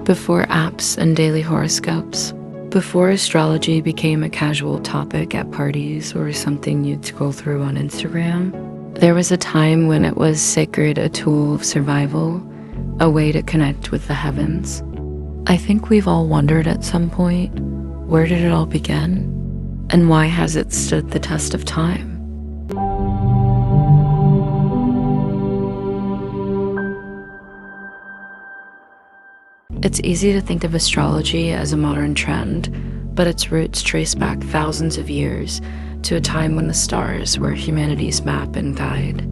Before apps and daily horoscopes, before astrology became a casual topic at parties or something you'd scroll through on Instagram, there was a time when it was sacred, a tool of survival, a way to connect with the heavens. I think we've all wondered at some point, where did it all begin? And why has it stood the test of time? It's easy to think of astrology as a modern trend, but its roots trace back thousands of years to a time when the stars were humanity's map and guide.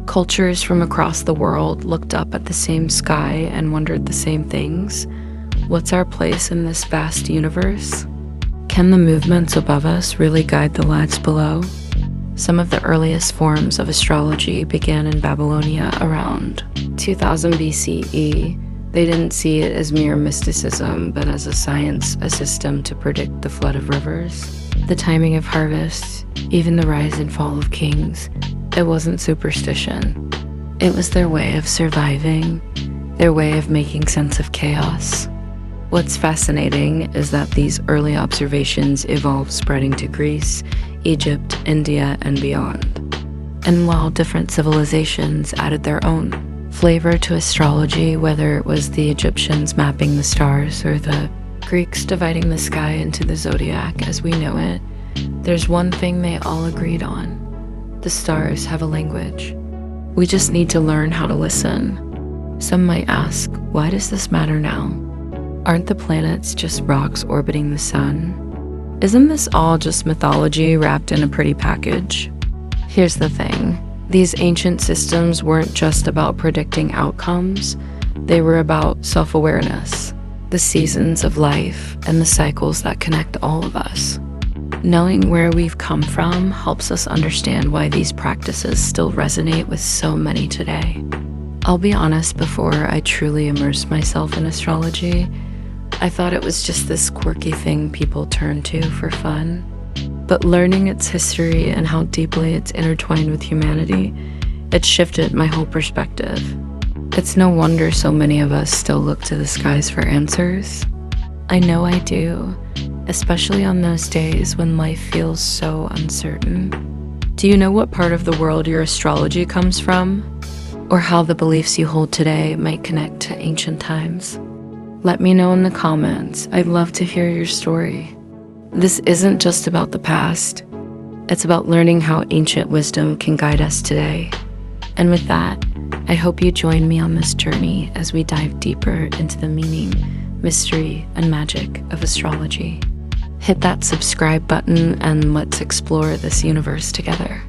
Cultures from across the world looked up at the same sky and wondered the same things. What's our place in this vast universe? Can the movements above us really guide the lives below? Some of the earliest forms of astrology began in Babylonia around 2000 BCE. They didn't see it as mere mysticism, but as a science, a system to predict the flood of rivers, the timing of harvests, even the rise and fall of kings. It wasn't superstition. It was their way of surviving, their way of making sense of chaos. What's fascinating is that these early observations evolved, spreading to Greece, Egypt, India, and beyond. And while different civilizations added their own flavor to astrology, whether it was the Egyptians mapping the stars or the Greeks dividing the sky into the zodiac as we know it, there's one thing they all agreed on. The stars have a language. We just need to learn how to listen. Some might ask, why does this matter now? Aren't the planets just rocks orbiting the sun? Isn't this all just mythology wrapped in a pretty package? Here's the thing. These ancient systems weren't just about predicting outcomes, they were about self-awareness, the seasons of life, and the cycles that connect all of us. Knowing where we've come from helps us understand why these practices still resonate with so many today. I'll be honest, before I truly immersed myself in astrology, I thought it was just this quirky thing people turn to for fun. But learning its history and how deeply it's intertwined with humanity, it shifted my whole perspective. It's no wonder so many of us still look to the skies for answers. I know I do, especially on those days when life feels so uncertain. Do you know what part of the world your astrology comes from? Or how the beliefs you hold today might connect to ancient times? Let me know in the comments. I'd love to hear your story. This isn't just about the past. It's about learning how ancient wisdom can guide us today. And with that, I hope you join me on this journey as we dive deeper into the meaning, mystery, and magic of astrology. Hit that subscribe button and let's explore this universe together.